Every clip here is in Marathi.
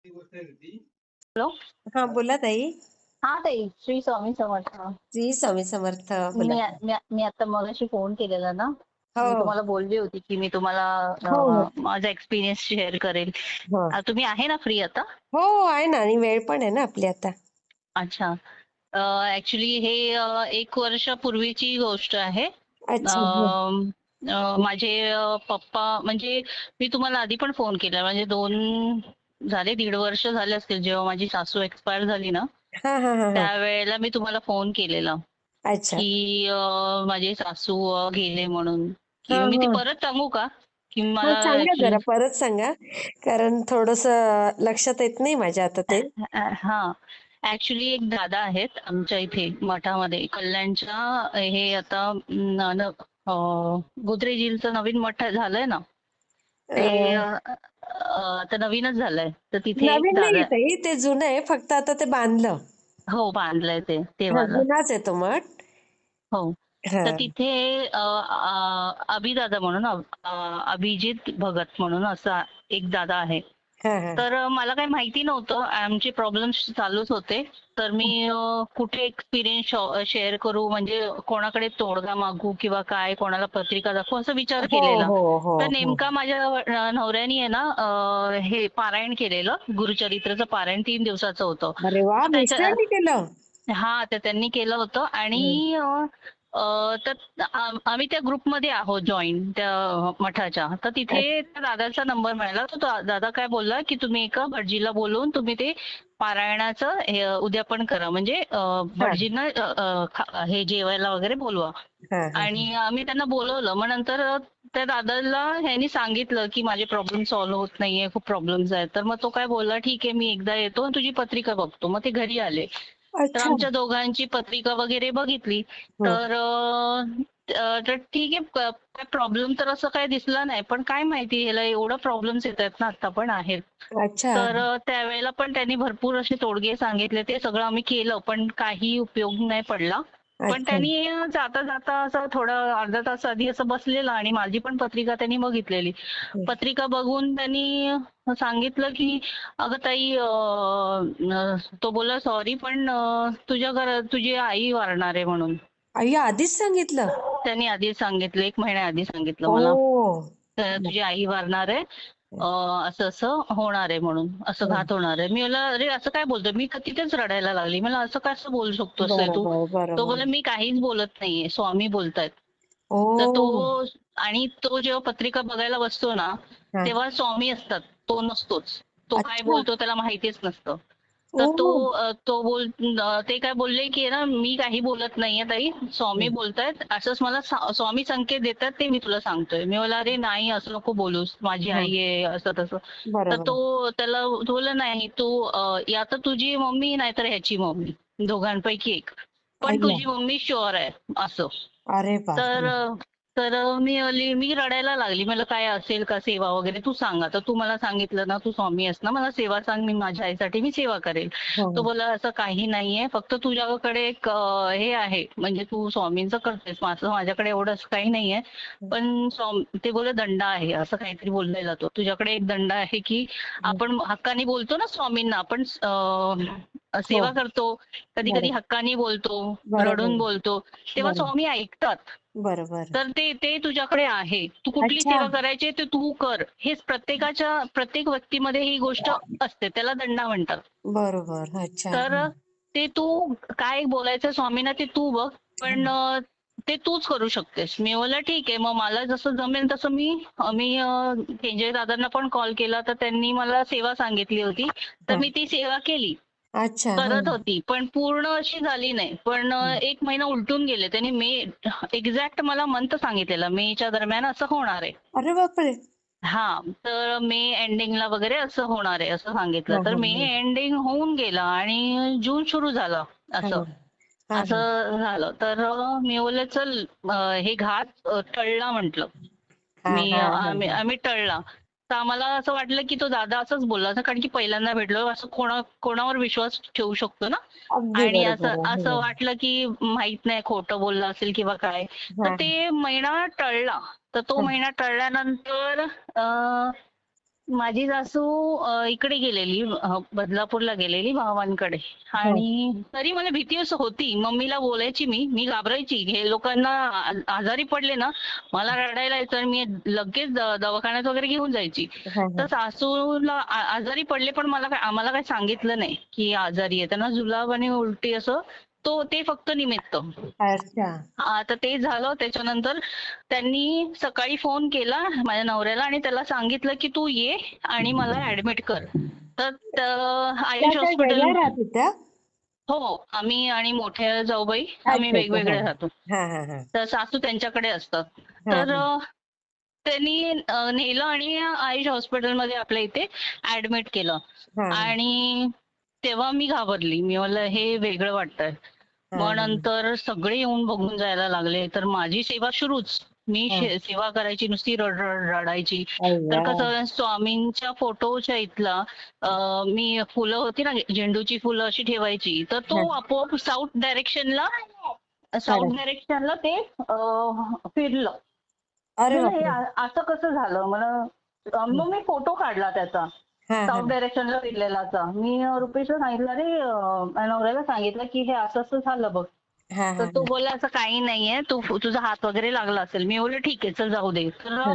हॅलो. हा, बोला ताई. हा ताई, श्री स्वामी समर्थ. जी, स्वामी समर्थ. बोला. मी मी मी आता मगाशी फोन केलेला ना. मी हो, तुम्हाला बोलली होती की मी तुम्हाला हो, हो, माझा एक्सपिरियन्स शेअर करेल. हो. तुम्ही आहे ना फ्री आता? हो, आहे ना, आणि वेळ पण आहे ना आपली आता. अच्छा. ऍक्च्युली हे 1 वर्षापूर्वीची गोष्ट आहे. अच्छा. हो. माझे पप्पा म्हणजे मी तुम्हाला आधी पण फोन केला म्हणजे 1.5 वर्ष झाले असतील जेव्हा माझी सासू एक्सपायर झाली ना. हा, हा, हा, हा. त्यावेळेला मी तुम्हाला फोन केलेला अच्छा. की माझे सासू गेले म्हणून. हा, की मी ती हा. परत सांगू का? की हा, मला सांगा ऍक्च्युली जरा, परत सांगा. कारण थोडस लक्षात येत नाही माझ्या आता ते. हा, ऍक्च्युली एक दादा आहेत आमच्या इथे मठामध्ये कल्याणच्या. हे आता गोदरेज हिलचं नवीन मठ झालंय ना. ते अं, आता नवीनच झालंय तर तिथे एक नवीन नाही दादा. ताई, ते जुनं आहे, फक्त आता ते बांधलं. हो, बांधलंय ते हा, वालं. जुनाच आहे तो मठ. हो. हा, तर तिथे अभिदादा म्हणून अभिजित भगत म्हणून असा एक दादा आहे. हा, हा. तर मला काही माहिती नव्हतं. आमचे प्रॉब्लेम्स चालूच होते. तर मी कुठे एक्सपिरियन्स शेअर करू म्हणजे कोणाकडे तोडगा मागू किंवा काय कोणाला पत्रिका दाखवू असा विचार हो, केलेला. हो, हो, तर हो. नेमका माझ्या नवऱ्याने आहे ना हे पारायण केलेलं गुरुचरित्राचं पारायण 3 दिवसाचं होतं. अरे वा, तर त्याच्या मिस्टरांनी केलं. हा, तर त्यांनी केलं होतं हं. आणि तर आम्ही त्या ग्रुपमध्ये आहोत जॉईन त्या मठाच्या. तर तिथे त्या दादाचा नंबर मिळाला. तर तो दादा काय बोलला की तुम्ही एका भटजीला बोलवून तुम्ही ते पारायणाचं उद्यापन करा म्हणजे हा, भटजींना हे जेवायला वगैरे बोलवा. हा, हा, आणि आम्ही त्यांना बोलवलं. मग नंतर त्या दादाला ह्यांनी सांगितलं की माझे प्रॉब्लेम सॉल्व्ह होत नाहीये, खूप प्रॉब्लेम्स आहेत. तर मग तो काय बोलला, ठीक आहे मी एकदा येतो आणि तुझी पत्रिका बघतो. मग ते घरी आले. तर अच्छा. आमच्या दोघांची पत्रिका वगैरे बघितली. हं. तर तर ठीक आहे. काय प्रॉब्लेम तर असं काही दिसला नाही. पण काय माहिती ह्याला एवढं प्रॉब्लेम्स येत आहेत ना, आता पण आहेत. अच्छा. तर त्यावेळेला पण त्यांनी भरपूर असे तोडगे सांगितले. ते सगळं आम्ही केलं पण काही उपयोग नाही पडला. पण अच्छा. त्यांनी जाता जाता असं थोडं अर्धा तास आधी असं बसलेलं आणि माझी पण पत्रिका त्यांनी बघितलेली. पत्रिका बघून त्यांनी सांगितलं की अगं ताई तो बोलला सॉरी पण तुझ्या घरात तुझी आई वारणार आहे म्हणून. आई आधीच सांगितलं? त्यांनी आधी सांगितलं, 1 महिन्या आधी सांगितलं मला. ओह! तर तुझी आई वारणार आहे. असं असं होणार आहे म्हणून, असं हं. घात होणार आहे. मी म्हणलं अरे असं काय बोलतोय? मी तिथेच रडायला लागली. मला असं कसं बोलू शकतोस रे तू? बरोबर, तो बरोबर. बोलला मी काहीच बोलत नाहीये, स्वामी बोलतायत. तर तो ओह! आणि तो जेव्हा पत्रिका बघायला बसतो ना, हां. तेव्हा स्वामी असतात. तो नसतोच. तो काय अच्छा. बोलतो त्याला माहितीच नसतं. तर ओह! ते काय बोलले की ना मी काही बोलत नाहीये ताई, स्वामी हं. बोलतायत. असंच मला स्वामी संकेत देतात ते मी तुला सांगतोय. मी बोलला अरे नाही असं नको बोलूस. माझी हां. आई आहे असं तसं. तर बरोबर. तो बोलला नाही तू या तर तुझी मम्मी नाहीतर ह्याची मम्मी. दोघांपैकी एक. पण अय्या! तुझी मम्मी शुअर आहे असं. अरे तर बापरे! तर मी रडायला लागली. मला काय असेल का सेवा वगैरे तू सांग. आता तू मला सांगितलं ना तू स्वामी आहेस ना, मला सेवा सांग. मी माझ्या आईसाठी मी सेवा करेल. हो, तो हो. बोलला असं काही नाहीये. फक्त तुझ्याकडे एक हे आहे म्हणजे तू स्वामींचं करतेस. माझ्याकडे एवढं असं काही नाहीये. पण ते बोलले दंड आहे असं काहीतरी बोललेला तो. तुझ्याकडे एक दंड आहे की हं. आपण हक्कानी बोलतो ना स्वामींना. आपण हो. सेवा करतो. कधी कधी बरोबर, हक्कानी बोलतो, बरोबर, रडून बोलतो. तेव्हा बरोबर, स्वामी ऐकतात. बरोबर. तर ते तुझ्याकडे आहे. तू कुठली अच्छा. सेवा करायची ते तू कर. हेच प्रत्येक व्यक्तीमध्ये ही गोष्ट असते. त्याला दंडा म्हणतात. बरोबर. अच्छा. तर हं. ते तू काय बोलायचं स्वामींना ते तू बघ. पण ते तूच करू शकतेस. मी बोलला ठीक आहे. मग मला जसं जमेल तसं मी केंजय दादांना पण कॉल केला तर त्यांनी मला सेवा सांगितली होती. तर हां. मी ती सेवा केली. अच्छा. करत हां. होती. पण पूर्ण अशी झाली नाही. पण हं. 1 महिना उलटून गेले. त्यांनी एक्झॅक्ट मला मंथ सांगितलेला मेच्या दरम्यान असं होणार आहे. अरे बापरे! हां, तर मे एंडिंगला वगैरे असं होणार आहे असं सांगितलं. हां, तर हां, मे हां. एंडिंग होऊन गेला आणि जून सुरू झाला हां. असं. हां, हां. असं झालं. तर मी बोलले चल हे घात टळला म्हटलं. हां, हां, हां, आम्ही हां. आम्ही टळला. तर आम्हाला असं वाटलं की तो दादा असंच बोलला कारण की पहिल्यांदा भेटलो. असं कोणावर विश्वास ठेवू शकतो ना. अगदी आणि असं बरोबर आहे. असं हो. वाटलं की माहित नाही खोटं बोललं असेल किंवा काय. तर हां, ते महिना टळला. तर तो हां. महिना टळल्यानंतर माझी सासू इकडे गेलेली, बदलापूरला गेलेली भावांकडे. हा आणि तरी मला भीती असं होती, मम्मीला बोलायची, मी घाबरायची. हे लोकांना आजारी पडले ना, मला रडायला यायचं आणि मी लगेच दवाखान्यात वगैरे घेऊन जायची. हा तर सासूला आजारी पडले, पण आम्हाला काही सांगितलं नाही की आजारी आहे. त्यांना जुलाब आणि उलटी असं ते फक्त निमित्त. अच्छा. आता ते झालं. त्याच्यानंतर त्यांनी सकाळी फोन केला माझ्या नवऱ्याला आणि त्याला सांगितलं की तू ये आणि मला ऍडमिट कर. तर त्या आयुष काय हॉस्पिटल. वेगळ्या राहत होत्या? हो, आम्ही आणि मोठ्या जाऊबाई आम्ही अच्छा अच्छा. हा वेगवेगळे राहतो. हा हा हा तर सासू त्यांच्याकडे असतात. हा तर हा. त्यांनी नेलं आणि आयुष हॉस्पिटलमध्ये आपल्या इथे ऍडमिट केलं. हा आणि तेव्हा मी घाबरली. मी म्हणलं हे वेगळं वाटतंय. हा मग नंतर सगळे येऊन बघून जायला लागले. तर माझी सेवा सुरूच. मी हा. सेवा करायची, नुसती रडायची. तर अय्या. कसं स्वामींच्या फोटोच्या इथला मी फुलं होती ना, झेंडूची फुलं अशी ठेवायची. तर हा. तो आपोआप साऊथ खरं. डायरेक्शनला ते फिरलं. अरे म्हणलं हे बापरे. असं कसं झालं. मग मी फोटो काढला त्याचा, हा हा साऊथ डायरेक्शनला फिरलेलाचा. मी रुपेशला सांगितलं, अरे नवऱ्याला सांगितलं की हे असं असं झालं बघ. हा तर हा तो बोलला असं काही नाहीये, तुझा हात वगैरे लागला असेल. मी बोलले ठीक आहे, चल जाऊ दे. तर हा.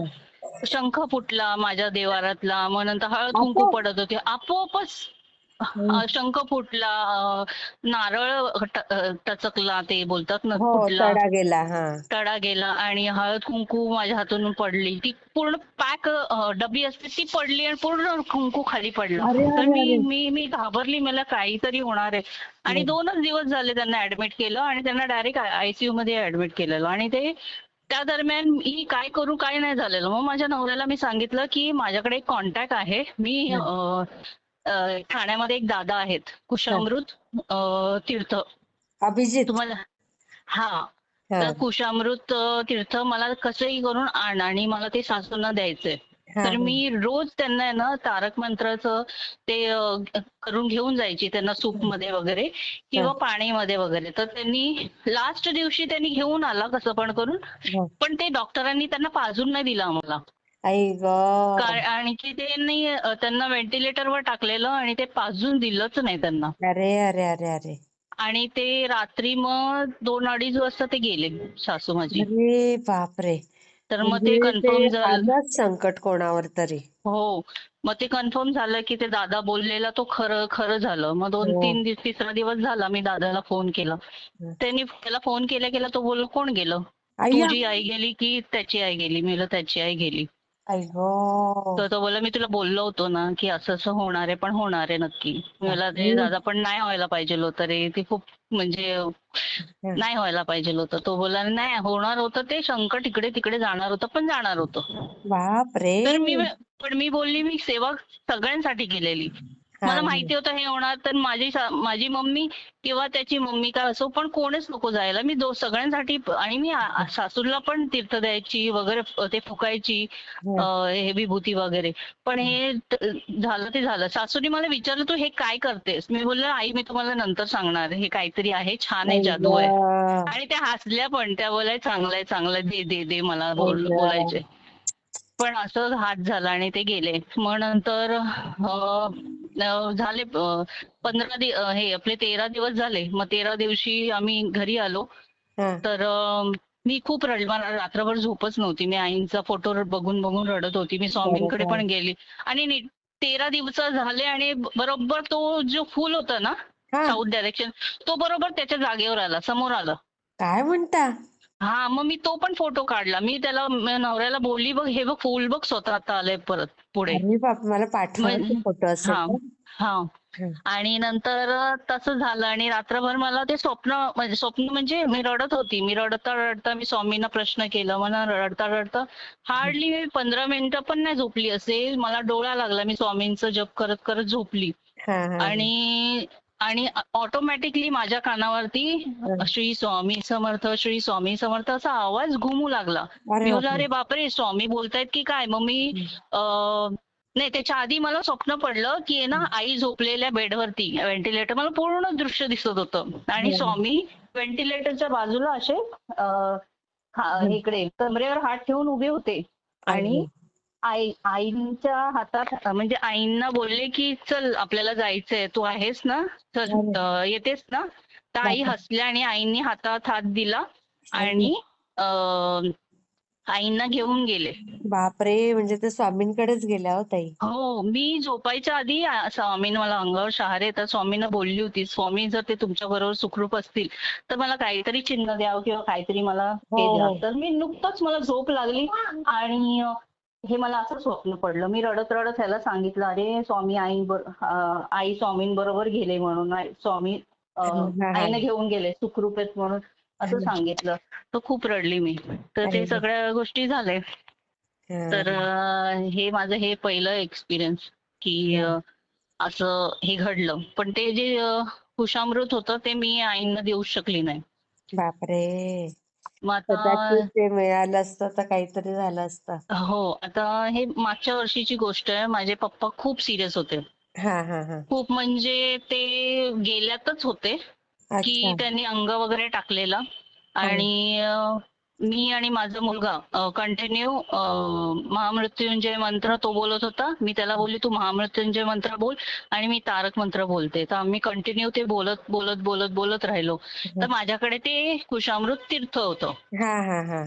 शंख फुटला माझ्या देवारातला. मग नंतर हळद कुंकू आपोआप? पडत होते आपोआपच. हम्म. शंख फुटला, नारळ टचकला, ते बोलतात ना, हो, फुटला, तडा गेला. हा. तडा गेला आणि हळद कुंकू माझ्या हातून पडली. ती पूर्ण पॅक डबी असते ती पडली आणि पूर्ण कुंकू खाली पडला. अरे तर अरे मी अरे. मी मी घाबरली, मला काहीतरी होणार आहे. आणि हम्म. 2च दिवस झाले त्यांना ऍडमिट केलं आणि त्यांना डायरेक्ट आयसीयू मध्ये ऍडमिट केलेलं. आणि त्या दरम्यान मी काय करू काय नाही झालेलं. मग माझ्या नवऱ्याला मी सांगितलं की माझ्याकडे एक कॉन्टॅक्ट आहे. मी हा ठाण्यामध्ये एक दादा आहेत, हा. कुशामृत तीर्थ. अभिजित. तुम्हाला, हा. हा तर कुशामृत तीर्थ मला कसंही करून आण आणि मला ते सासूंना द्यायचंय. हा तर हा. मी रोज त्यांना आहे ना तारक मंत्राचं ते करून घेऊन जायची त्यांना, सूप मध्ये वगैरे हा किंवा पाणीमध्ये वगैरे. तर त्यांनी लास्ट दिवशी त्यांनी घेऊन आला कसं पण करून. हा. पण ते डॉक्टरांनी त्यांना पाजून नाही दिलं आम्हाला. आई ग. आणि की त्यांनी त्यांना व्हेंटिलेटरवर टाकलेलं आणि ते पाजून दिलंच नाही त्यांना. अरे अरे अरे अरे. आणि ते रात्री मग 2-2:30 वाजता ते गेले, सासू माझी. अरे बापरे. तर मग ते म्हणजे ते कन्फर्म झालं. आलंच संकट कोणावर तरी. हो. मग ते कन्फर्म झालं की ते दादा बोललेला तो खरं खरं झालं. मग हो. 2-3 दिवस, तिसरा दिवस झाला, मी दादाला फोन केला. हं. त्याला फोन केला तो बोललो, कोण गेलं? अय्या. तुझी आई गेली की त्याची आई गेली? मी म्हणलं त्याची आई गेली. आई गो. तर तो बोलला, मी तुला बोललो होतो ना की असं असं होणार आहे, पण होणार आहे नक्की. मी म्हणलं, ते बापरे. दादा पण नाही व्हायला पाहिजे होतं रे, ते खूप म्हणजे हं. नाही व्हायला पाहिजे होतं. तो बोलला, नाही होणार होतं, ते संकट इकडे तिकडे जाणार होतं, पण जाणार होतं. बापरे. तर मी बोलली, मी सेवा सगळ्यांसाठी केलेली. हा मला हा. माहिती होतं हे होणार. तर माझी मम्मी किंवा त्याची मम्मी काय असो, पण कोणीच नको जायला. मी सगळ्यांसाठी. आणि मी सासूला पण तीर्थ द्यायची वगैरे, ते फुकायची हं. हे विभूती वगैरे. पण हे झालं ते झालं. सासूने मला विचारलं, तू हे काय करतेस? मी बोललं, आई मी तुम्हाला नंतर सांगणार, हे काहीतरी आहे, छान आहे, आई जादू आहे. ग. आणि त्या हसल्या पण. त्या बोलाय, चांगलं आहे, चांगलं आहे, दे दे दे मला आई ग. बोलायचे. पण असं हात झाला आणि ते गेले. मग नंतर झाले 15 हे आपले 13 दिवस झाले. मग 13 दिवशी आम्ही घरी आलो. हा. तर मी खूप रडले, मला रात्रभर झोपच नव्हती. मी आईंचा फोटो बघून बघून रडत होती. मी स्वामींकडे बरोबर. पण गेली. आणि 13 दिवस झाले आणि बरोबर तो जो फूल होता ना, हा. साऊथ डायरेक्शन, तो बरोबर त्याच्या जागेवर आला, समोर आला. काय म्हणता? हा. मग मी तो पण फोटो काढला. मी त्याला नवऱ्याला बोलली, बघ हे बघ फुल बघ, स्वतः आता आलंय परत पुढे. अरे बाप, मला पाठवा ते फोटो असेल हा तर. हा. हं. आणि नंतर तसं झालं आणि रात्रभर मला ते स्वप्न म्हणजे मी रडत होती. मी रडता रडता मी स्वामींना प्रश्न केला. मला रडता रडता हार्डली 15 मिनिटं पण नाही झोपली असेल. मला डोळा लागला. मी स्वामींचं जप करत करत झोपली. हा हा हा. आणि आणि ऑटोमॅटिकली माझ्या कानावरती हं. श्री स्वामी समर्थ, श्री स्वामी समर्थ असा आवाज घुमू लागला. अरे मी बोलला, बापरे. अरे बापरे, स्वामी बोलतायत की काय? मग मी हं. नाही, त्याच्या आधी मला स्वप्न पडलं की आहे ना, आई झोपलेल्या बेडवरती, व्हेंटिलेटर, मला पूर्ण दृश्य दिसत होतं. आणि हं. स्वामी व्हेंटिलेटरच्या बाजूला असे हं. इकडे कमरेवर हात ठेवून उभे होते. अरे. आणि आईंच्या हातात म्हणजे आईंना बोलले की चल आपल्याला जायचंय, तू आहेस ना, चल अरे येतेस ना. तर आई बापरे. हसल्या आणि आईंनी हातात हात दिला अरे आणि अं, आईंना घेऊन गेले. बापरे, म्हणजे ते स्वामींकडेच गेल्या हो ताई. हो, मी झोपायच्या आधी स्वामींनी मला अंगावर शहारे येतात. स्वामींना बोलली होती, स्वामी जर ते तुमच्या बरोबर सुखरूप असतील तर मला काहीतरी चिन्ह द्यावं किंवा काहीतरी मला हो हे द्या. हो. तर मी नुकतंच मला झोप लागली आणि हे मला असं स्वप्न पडलं. मी रडत रडत ह्याला सांगितलं, अरे स्वामी आई स्वामींबरोबर गेले म्हणून, स्वामी हा हा. आईने घेऊन गेले, सुखरूप आहेत म्हणून असं सांगितलं. तर खूप रडली मी. तर अरे ते सगळ्या गोष्टी झाल्या. तर हा हे माझं हे पहिलं एक्सपिरियन्स की हा. असं हे घडलं. पण ते जे कुशामृत होतं ते मी आईंना देऊ शकली नाही. बापरे, मग आता कदाचित ते मिळालं असतं तर काहीतरी झालं असतं. हो, आता हे मागच्या वर्षीची गोष्ट आहे. माझे पप्पा खूप सिरियस होते. हा हा हा. खूप म्हणजे ते गेल्यातच होते की अच्छा. त्यांनी अंग वगैरे टाकलेलं हा आणि मी आणि माझा मुलगा कंटिन्यू महामृत्युंजय मंत्र तो बोलत होता. मी त्याला बोलली तू महामृत्युंजय मंत्र बोल आणि मी तारक मंत्र बोलते. तर आम्ही कंटिन्यू ते बोलत बोलत बोलत बोलत राहिलो. तर माझ्याकडे ते कुशामृत तीर्थ होतं. हा हा हा.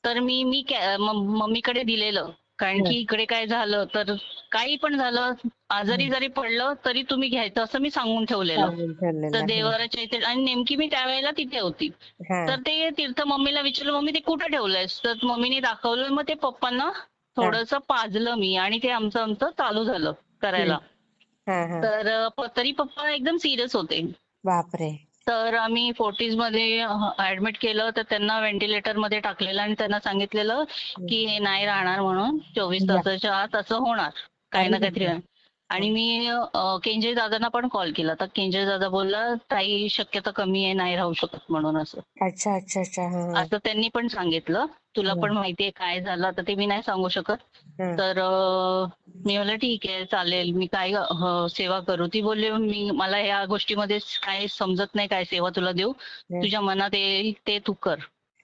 तर मी मी मम्मीकडे दिलेलं. कारण की इकडे काय झालं तर काही पण झालं, आजारी जरी पडलं तरी तुम्ही घ्यायचं असं मी सांगून ठेवलेलं. सांगून तर ठेवलेलं. देवाऱ्याच्या इथे आणि नेमकी मी त्यावेळेला तिथे होती. हा तर ते तीर्थ मम्मीला विचारलं, मम्मी ते कुठे ठेवलंयस? तर मम्मीने दाखवलं. मग ते पप्पांना हा थोडंसं पाजलं मी आणि ते आमचं आमचं चालू झालं करायला. हा हा. तर तरी पप्पा एकदम सिरियस होते. बापरे. तर आम्ही फोर्टीज मध्ये ऍडमिट केलं. तर त्यांना व्हेंटिलेटर मध्ये टाकलेलं आणि त्यांना सांगितलेलं की हे नाही राहणार म्हणून 24 या. तासाच्या आत असं होणार, काही अरे ना काहीतरी. बापरे. आणि मी केंजय दादांना पण कॉल केला. तर केंजय दादा बोलला ताई शक्यता कमी आहे, नाही राहू शकत म्हणून असं. अच्छा अच्छा अच्छा. हा असं त्यांनी पण सांगितलं. तुला हा पण माहितीये काय झालं, तर ते मी नाही सांगू शकत. हा. तर मी म्हणलं ठीक आहे चालेल, मी काय सेवा करू. ती बोलली मला या गोष्टीमध्ये काय समजत नाही, काय सेवा तुला देऊ, तुझ्या मनात येईल ते तू कर.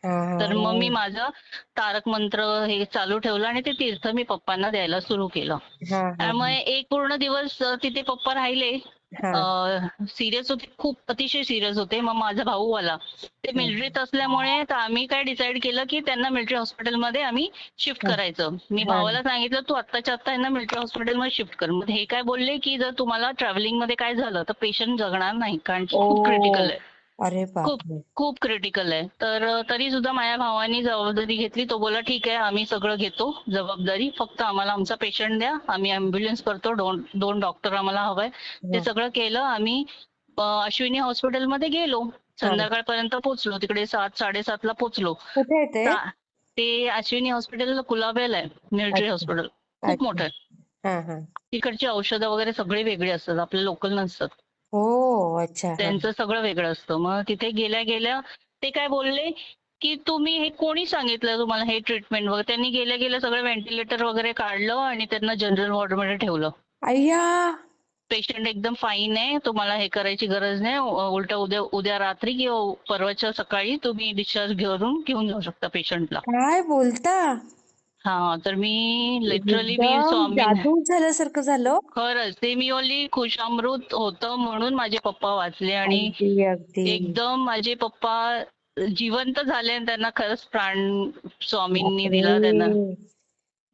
हा तर मग मी हा माझं तारक मंत्र हे चालू ठेवलं आणि ते तीर्थ मी पप्पांना द्यायला सुरू केलं. हा हा त्यामुळे एक पूर्ण दिवस तिथे पप्पा राहिले. हा सिरियस होते, खूप अतिशय सिरियस होते. मग माझा भाऊ आला. ते मिलिटरीत असल्यामुळे तर आम्ही काय डिसाईड केलं की त्यांना मिलिटरी हॉस्पिटलमध्ये आम्ही शिफ्ट करायचं. मी हा. भावाला सांगितलं तू आत्ताच्या आत्ता यांना मिलिटरी हॉस्पिटलमध्ये शिफ्ट कर. मग हे काय बोलले की जर तुम्हाला ट्रॅव्हलिंग मध्ये काय झालं तर पेशंट जगणार नाही, कारण की खूप क्रिटिकल ओ. आहे. अरे खूप बापरे. खूप क्रिटिकल आहे. तर तरी सुद्धा माझ्या भावानी जबाबदारी घेतली. तो बोला ठीक आहे आम्ही सगळं घेतो जबाबदारी, फक्त आम्हाला आमचा पेशंट द्या, आम्ही अँब्युलन्स करतो, दोन डॉक्टर आम्हाला हवंय. ते हा सगळं केलं आम्ही. अश्विनी हॉस्पिटलमध्ये गेलो. हा. संध्याकाळपर्यंत पोहोचलो तिकडे. 7-7:30ला पोहोचलो. कुठे आहे ते? ते अश्विनी हॉस्पिटल कुलाब्याला आहे, मिलिटरी अच्छा हॉस्पिटल. खूप अच्छा. मोठं आहे. हा हा. तिकडची औषधं वगैरे सगळी वेगळी असतात, आपले लोकल नसतात. हो. अच्छा. हा त्यांचं सगळं वेगळं असतं. मग तिथे गेल्या गेल्या ते काय बोलले की तुम्ही हे कोणी सांगितलं तुम्हाला हे ट्रीटमेंट वगैरे. त्यांनी गेल्या गेल्या सगळं व्हेंटिलेटर वगैरे काढलं आणि त्यांना जनरल वॉर्डमध्ये ठेवलं. अय्या. पेशंट एकदम फाईन आहे, तुम्हाला हे करायची गरज नाही. उलट उद्या रात्री किंवा परवाच्या सकाळी तुम्ही डिस्चार्ज घेऊन जाऊ शकता पेशंटला. काय बोलता? हा, तर मी लिटरली मी एकदम स्वामी जादू झाल्यासारखं झालं. खरंच ते मी ओनली खुशामृत होतं म्हणून माझे पप्पा वाचले आणि अगदी अगदी. एकदम माझे पप्पा जिवंत झाले आणि त्यांना खरंच प्राण स्वामींनी दिला त्यांना. बापरे.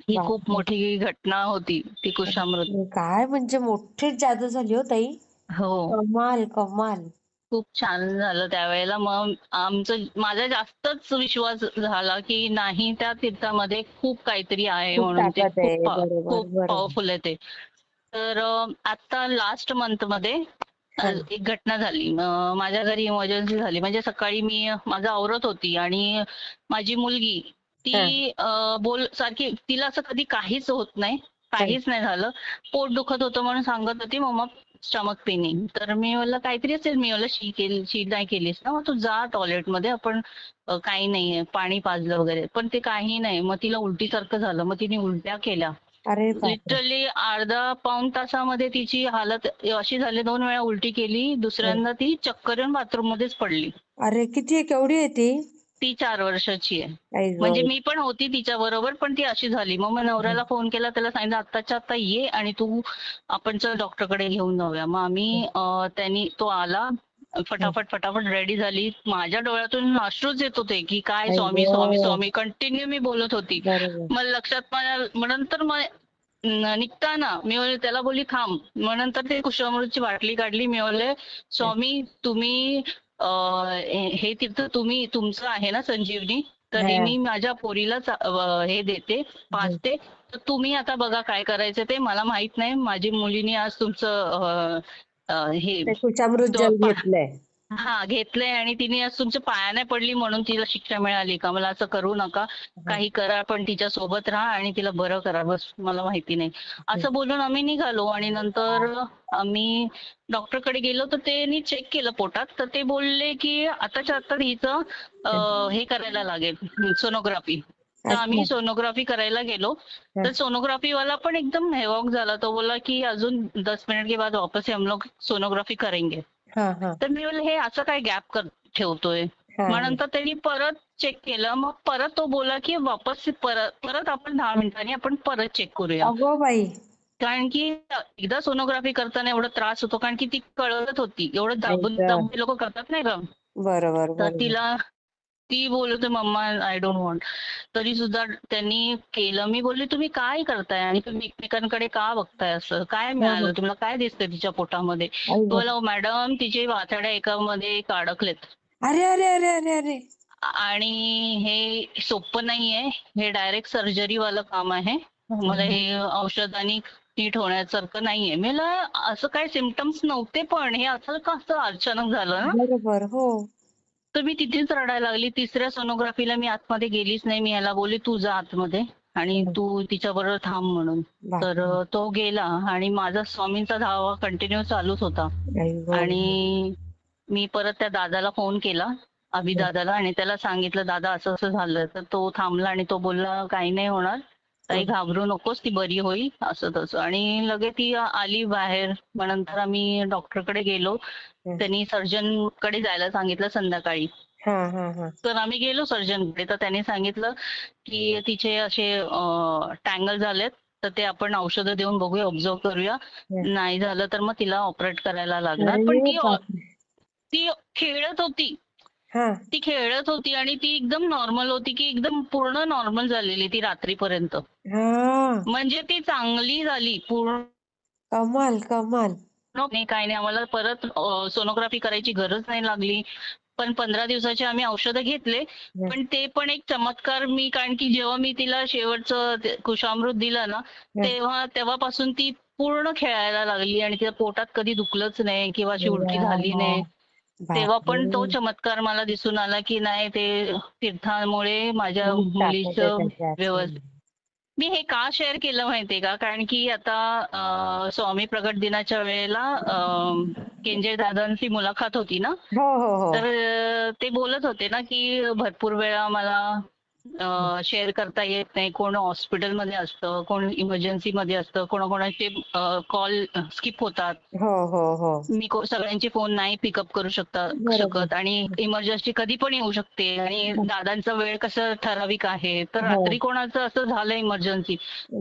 ही खूप बापरे. मोठी घटना होती ती कुशामृत. काय म्हणजे मोठीच जादू झाली हो ताई. हो, कमाल कमाल. खूप छान झालं त्यावेळेला. मग माझा जास्तच विश्वास झाला की नाही, त्या तीर्थामध्ये खूप काहीतरी आहे खूप म्हणून. ते ताकद आहे. बरोबर खूप बरोबर. पॉवरफुल आहे ते. तर आता लास्ट मंथ मध्ये हा एक घटना झाली. माझ्या घरी इमर्जन्सी झाली. म्हणजे सकाळी मी माझं आवरत होती आणि माझी मुलगी हा ती सारखी, तिला असं कधी काहीच होत नाही, हा. काहीच नाही झालं. पोट दुखत होतं म्हणून सांगत होती मम्मा स्टमक पेनिंग. तर मी म्हणलं काहीतरी असेल. मी म्हणलं शी नाही केलीस ना, मग तू जा टॉयलेटमध्ये, आपण काही नाहीये, पाणी पाजलं वगैरे. पण ते काही नाही. मग तिला उलटीसारखं झालं. मग तिने उलट्या केल्या. अरे बापरे. लिटरली अर्धा पाऊण तासामध्ये तिची हालत अशी झाली. 2 वेळा उलटी केली. दुसऱ्यांदा ती चक्कर येऊन बाथरूम मध्येच पडली. अरे किती केवढी आहे ती? ती 4 वर्षाची आहे. आई म्हणजे गं. मी पण होती तिच्या बरोबर, पण ती अशी झाली. मग नवऱ्याला फोन केला, त्याला सांगितलं आत्ताच्या आत्ता ये आणि तू आपण चल डॉक्टरकडे घेऊन जाऊया. मग आम्ही तो आला. फटाफट फटाफट रेडी झाली. माझ्या डोळ्यातून अश्रूच येत होते की काय आई स्वामी स्वामी गं. स्वामी कंटिन्यू मी बोलत होती. बरोबर. मग लक्षात मग नंतर मग निघताना मी त्याला बोलली थांब. मग नंतर ते कुशामृतची बाटली काढली. मी बोलले स्वामी तुम्ही हे तीर्थ तुम्ही तुमचं आहे ना संजीवनी, तर हे हा. मी माझ्या पोरीला हे देते पाजते. तर तुम्ही आता बघा काय करायचं ते. मला माहित नाही माझी मुलीने आज तुमचं हे ते कुचामृत जल घेतलंय. हा घेतलंय आणि तिने आज तुमच्या पाया नाही पडली म्हणून तिला शिक्षा मिळाली का. मला असं करू नका, काही करा पण तिच्या सोबत राहा आणि तिला बरं करा, बस मला माहिती नाही. असं बोलून आम्ही निघालो आणि नंतर आम्ही डॉक्टरकडे गेलो. तर त्यांनी चेक केलं पोटात. तर ते बोलले की आताच्या आता हिचं हे करायला लागेल सोनोग्राफी. तर आम्ही अच्छा. सोनोग्राफी करायला गेलो. तर सोनोग्राफी वाला पण एकदम हेवॉक झाला. तो बोला की अजून 10 मिनिट के बाद वापस से हम लोग सोनोग्राफी करेंगे. हा हा तर मी बोलले हे असं काय गॅप ठेवतोय. हा. मग नंतर त्यांनी परत चेक केलं. मग परत तो बोला की वापस परत आपण 10 मिनिटांनी आपण परत चेक करूया. अगो बाई. कारण की एकदा सोनोग्राफी करताना एवढा त्रास होतो कारण की ती कळत होती. एवढं आई दाबून गं. दाबून लोक करतात नाही का. बरोबर तर बरोबर. तिला ती बोलत होती मम्मा आय डोंट वॉन्ट. तरी सुद्धा त्यांनी केलं. मी बोलली तुम्ही काय करताय आणि तुम्ही एकमेकांकडे का बघताय, असं काय हा हा. मिळालं तुम्हाला, काय दिसतंय तिच्या पोटामध्ये. आई तो गं. बोला मॅडम तिचे वाथड्या एकामध्ये अडकलेत अरे अरे अरे अरे अरे. आणि हे सोपं नाहीये. हे डायरेक्ट सर्जरी वालं काम आहे. मला हे औषधांनी नीट होण्यासारखं नाहीये. मला असं काय सिम्पटम्स नव्हते पण हे असं कसं अचानक झालं ना. बरोबर. हो. तर मी तिथेच रडायला लागली. तिसऱ्या सोनोग्राफीला मी आतमध्ये गेलीच नाही. मी याला बोलली तू जा आतमध्ये आणि तू तिच्याबरोबर थांब म्हणून. तर बापरे. तो गेला आणि माझा स्वामींचा धावा कंटिन्यू चालूच होता. आई गं. आणि मी परत त्या दादाला फोन केला, दादाला, आणि त्याला सांगितलं दादा असं असं झालं. तर तो थांबला आणि तो बोलला काही नाही होणार, काही घाबरू नकोस, ती बरी होईल, असं तसं. आणि लगेच ती आली बाहेर. मग नंतर आम्ही डॉक्टरकडे गेलो. त्यांनी सर्जन कडे जायला सांगितलं संध्याकाळी. हा हा हा. तर आम्ही गेलो सर्जनकडे. तर त्यांनी सांगितलं की तिचे असे टँगल झालेत, तर ते आपण औषधं देऊन बघूया, ऑब्झर्व करूया. नाही झालं तर मग तिला ऑपरेट करायला लागणार. पण अरे ती बापरे. ती खेळत होती. हा. ती खेळत होती आणि ती एकदम नॉर्मल होती, की एकदम पूर्ण नॉर्मल झालेली ती रात्रीपर्यंत. हा. म्हणजे ती चांगली झाली पूर्ण. कमाल कमाल. नाही काय नाही, आम्हाला परत सोनोग्राफी करायची गरज नाही लागली. पण 15 दिवसाचे आम्ही औषधं घेतले. पण ते पण एक चमत्कार. कारण की जेव्हा मी तिला शेवटचं कुशामृत दिलं ना, तेव्हापासून ती पूर्ण खेळायला लागली आणि तिच्या पोटात कधी दुखलंच नाही किंवा अशी उलटी झाली नाही. तेव्हा पण तो बापरे. चमत्कार मला दिसून आला की नाही, ते तीर्थामुळे माझ्या खूप ताकद आहे मुलीचं त्याच्यात. व्यवस्थित. मी हे का शेअर केलं माहितीये का, कारण की आता स्वामी प्रगट दिनाच्या वेळेला केंजय दादांची मुलाखत होती ना. हो हो हो. तर ते बोलत होते ना की भरपूर वेळा मला शेअर करता येत नाही. कोण हॉस्पिटलमध्ये असतं, कोण इमर्जन्सी मध्ये असतं, कोणाकोणाचे कॉल स्किप होतात. हो हो हो. मी सगळ्यांचे फोन नाही पिकअप करू बरोबर. शकत आणि इमर्जन्सी कधी पण येऊ शकते. आणि दादांचा वेळ कसं ठराविक आहे. तर हो. रात्री कोणाचं असं झालं इमर्जन्सी,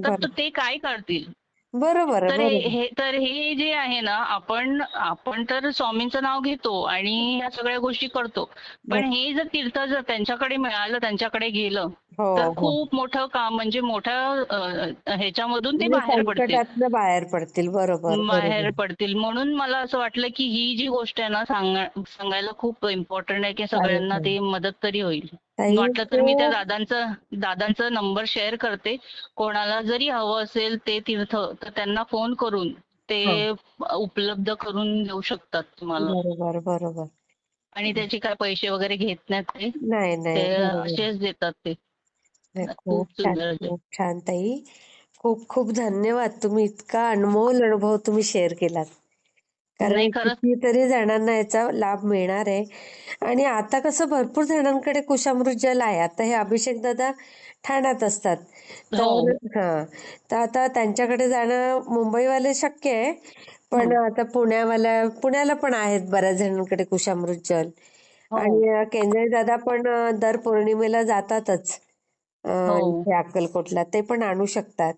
तर ते काय करतील. बरोबर आहे बरोबर. तर हे जे आहे ना, आपण तर स्वामींचं नाव घेतो आणि या सगळ्या गोष्टी करतो. पण हे जर तीर्थ जर त्यांच्याकडे मिळालं, त्यांच्याकडे गेलं, हो तर हो. खूप मोठं काम, म्हणजे मोठ्या ह्याच्यामधून ते म्हणजे बाहेर पडतील. संकटातनं बाहेर पडतील. बरोबर बाहेर बरोबर. पडतील. म्हणून मला असं वाटलं की ही जी गोष्ट आहे ना, सांगायला खूप इम्पॉर्टंट आहे, की अरे सगळ्यांना ताई. ते मदत तरी होईल. ताई वाटलं तर मी त्या खूप. दादांचा नंबर शेअर करते. कोणाला जरी हवं असेल ते तीर्थ, तर त्यांना फोन करून हा. ते उपलब्ध करून देऊ शकतात तुम्हाला. बरोबर बरोबर. आणि त्याचे काय पैसे वगैरे घेत नाहीत ते. नाही नाही ते बरोबर. असेच देतात ते. नाही, खूप खूप छान सुंदर. खूप छान ताई. खूप खूप धन्यवाद. तुम्ही इतका अनमोल अनुभव तुम्ही शेअर केलात. नाही कारण खरंच. कितीतरी जणांना याचा लाभ मिळणार आहे. आणि आता कसं भरपूर जणांकडे कुशामृत जल आहे. आता हे अभिषेक दादा ठाण्यात असतात. हो. तर हा, तर आता त्यांच्याकडे जाणं मुंबईवाले शक्य आहे. पण आता पुण्याला पण आहेत बऱ्याच जणांकडे कुशामृत जल. हो आणि केंद्रे दादा पण दर पौर्णिमेला जातातच हो इथे अक्कलकोटला, ते पण आणू शकतात.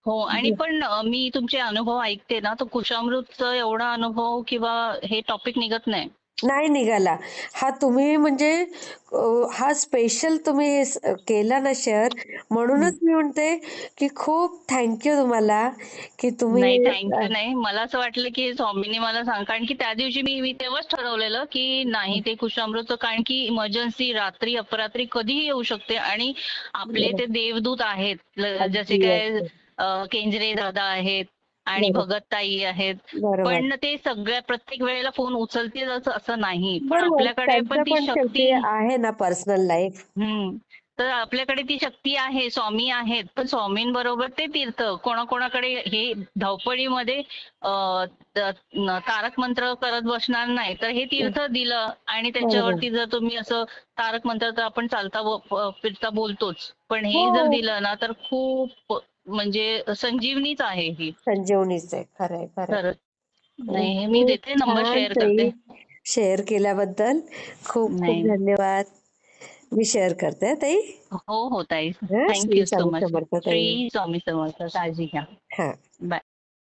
हो. आणि पण मी तुमचे अनुभव ऐकते ना, तर कुशामृतचा एवढा अनुभव किंवा हे टॉपिक निघत नाही. नाही निघाला. हा तुम्ही म्हणजे हा स्पेशल तुम्ही केला ना शेअर, म्हणूनच मी म्हणते की खूप थँक्यू तुम्हाला की तुम्ही नाही, थँक नाही. मला असं वाटलं की स्वामींनी मला कारण की त्या दिवशी मी मी तेव्हाच ठरवलेलं की नाही ते कुशामृतचं, कारण की इमर्जन्सी रात्री अपरात्री कधीही येऊ शकते आणि आपले ते देवदूत आहेत. जसे अगदी काय अगदी केंजरे दादा आहेत आणि बरोबर भगत ताई आहेत. बरोबर पण ते सगळ्या प्रत्येक वेळेला फोन उचलतीलच असं नाही. पण बरोबर आपल्याकडे पण त्यांचं ती पण शेवटी शक्ती. आहे ना पर्सनल लाईफ. हम्म. तर आपल्याकडे ती शक्ती आहे, स्वामी आहेत, पण स्वामींबरोबर ते तीर्थ कोणाकोणाकडे हे धावपळीमध्ये तारक मंत्र करत बसणार नाही. तर हे तीर्थ दिलं आणि बरोबर त्याच्यावरती जर तुम्ही असं तारक मंत्र तर आपण चालता फिरता बोलतोच, पण हो हे जर दिलं ना तर खूप म्हणजे संजीवनीच आहे ही. संजीवनीच आहे. खरंय खरंय. खरंच. नाही, हे मी खूप देते, नंबर छान शेअर ताई, करते. शेअर केल्याबद्दल खूप खूप नाही. धन्यवाद. मी शेअर करते हं ताई. हो हो ताई, हं, थँक्यू श्री सो स्वामी मच. समर्थ ताई. श्री स्वामी समर्थ. काळजी घ्या. हा. बाय.